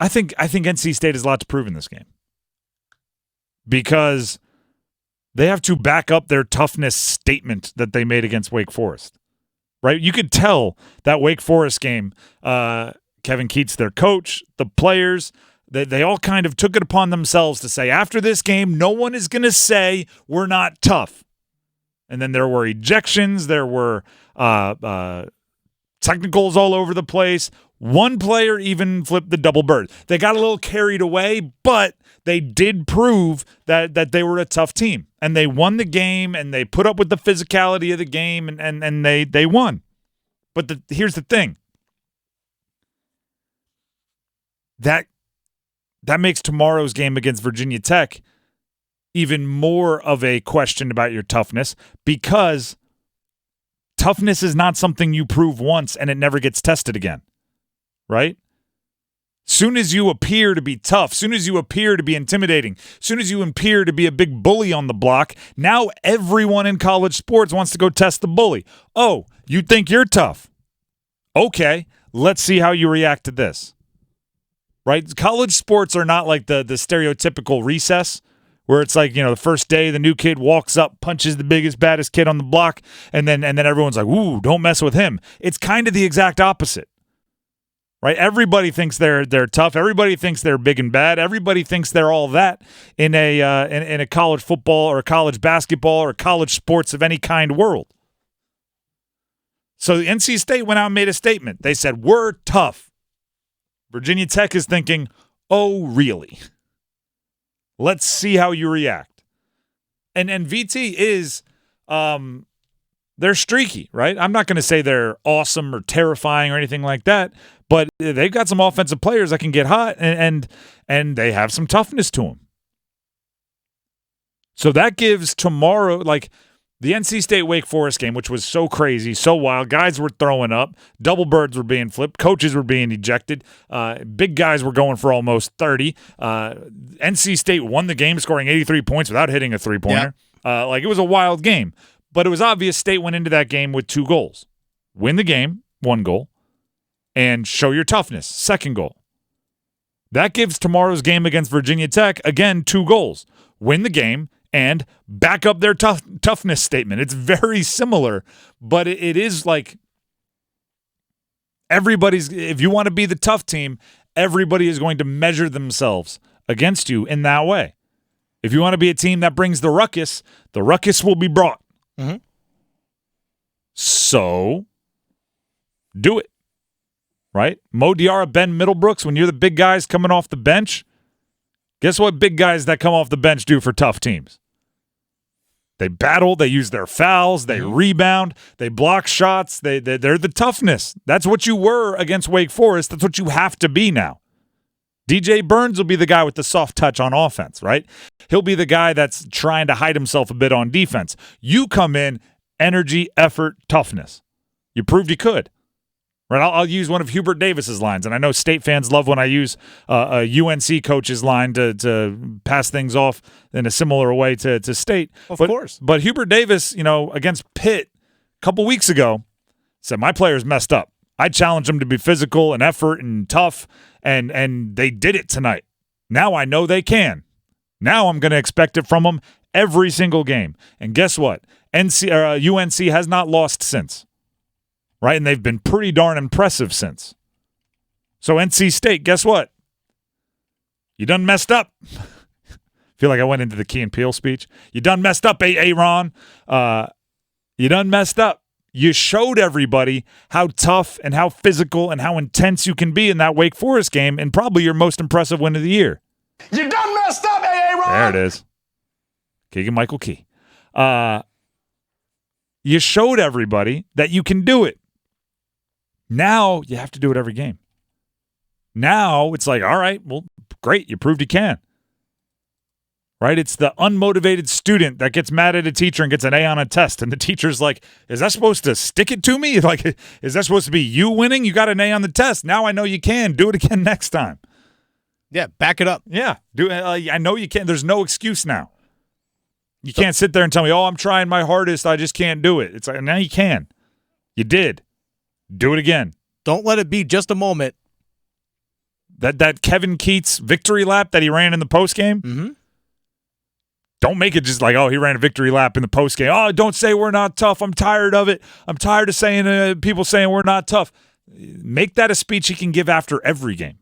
I think NC State has a lot to prove in this game because they have to back up their toughness statement that they made against Wake Forest, right? You could tell that Wake Forest game, Kevin Keatts, their coach, the players, they all kind of took it upon themselves to say, after this game, no one is going to say we're not tough. And then there were ejections. There were technicals all over the place. One player even flipped the double bird. They got a little carried away, but they did prove that they were a tough team. And they won the game, and they put up with the physicality of the game, and they won. But here's the thing. That makes tomorrow's game against Virginia Tech even more of a question about your toughness, because toughness is not something you prove once and it never gets tested again, right? Soon as you appear to be tough, soon as you appear to be intimidating, soon as you appear to be a big bully on the block, now everyone in college sports wants to go test the bully. Oh, you think you're tough? Okay, let's see how you react to this. Right? College sports are not like the stereotypical recess where it's like, the first day the new kid walks up, punches the biggest, baddest kid on the block, and then everyone's like, ooh, don't mess with him. It's kind of the exact opposite. Right? Everybody thinks they're tough. Everybody thinks they're big and bad. Everybody thinks they're all that in a college football or college basketball or college sports of any kind world. So NC State went out and made a statement. They said, we're tough. Virginia Tech is thinking, oh, really? Let's see how you react. And VT is, they're streaky, right? I'm not going to say they're awesome or terrifying or anything like that, but they've got some offensive players that can get hot, and they have some toughness to them. So that gives tomorrow, like the NC State Wake Forest game, which was so crazy, so wild. Guys were throwing up. Double birds were being flipped. Coaches were being ejected. Big guys were going for almost 30. NC State won the game, scoring 83 points without hitting a three-pointer. Yeah. It was a wild game. But it was obvious State went into that game with 2 goals. Win the game, 1 goal, and show your toughness, 2nd goal. That gives tomorrow's game against Virginia Tech, again, 2 goals. Win the game, and back up their toughness statement. It's very similar, but it is like if you want to be the tough team, everybody is going to measure themselves against you in that way. If you want to be a team that brings the ruckus will be brought. Mm-hmm. So do it, right? Mo Diarra, Ben Middlebrooks, when you're the big guys coming off the bench, guess what big guys that come off the bench do for tough teams? They battle, they use their fouls, they rebound, they block shots, they're the toughness. That's what you were against Wake Forest. That's what you have to be now. DJ Burns will be the guy with the soft touch on offense, right? He'll be the guy that's trying to hide himself a bit on defense. You come in, energy, effort, toughness. You proved you could. Right, I'll use one of Hubert Davis's lines, and I know State fans love when I use a UNC coach's line to pass things off in a similar way to State. Of course. But Hubert Davis, against Pitt a couple weeks ago, said, my players messed up. I challenged them to be physical and effort and tough, and they did it tonight. Now I know they can. Now I'm going to expect it from them every single game. And guess what? UNC has not lost since. Right, and they've been pretty darn impressive since. So NC State, guess what? You done messed up. Feel like I went into the Key and Peele speech. You done messed up, Ron. You done messed up. You showed everybody how tough and how physical and how intense you can be in that Wake Forest game, and probably your most impressive win of the year. You done messed up, Ron. There it is. Keegan-Michael Key. You showed everybody that you can do it. Now you have to do it every game. Now it's like, all right, well, great, you proved you can. Right? It's the unmotivated student that gets mad at a teacher and gets an A on a test, and the teacher's like, is that supposed to stick it to me? Like, is that supposed to be you winning? You got an A on the test. Now I know you can. Do it again next time. Yeah, back it up. Yeah, I know you can. There's no excuse now. You can't sit there and tell me, oh, I'm trying my hardest, I just can't do it. It's like, now you can. You did. Do it again. Don't let it be just a moment. That Kevin Keats victory lap that he ran in the postgame. Mm-hmm. Don't make it just like, oh, he ran a victory lap in the postgame. Oh, don't say we're not tough. I'm tired of it. I'm tired of saying people saying we're not tough. Make that a speech he can give after every game.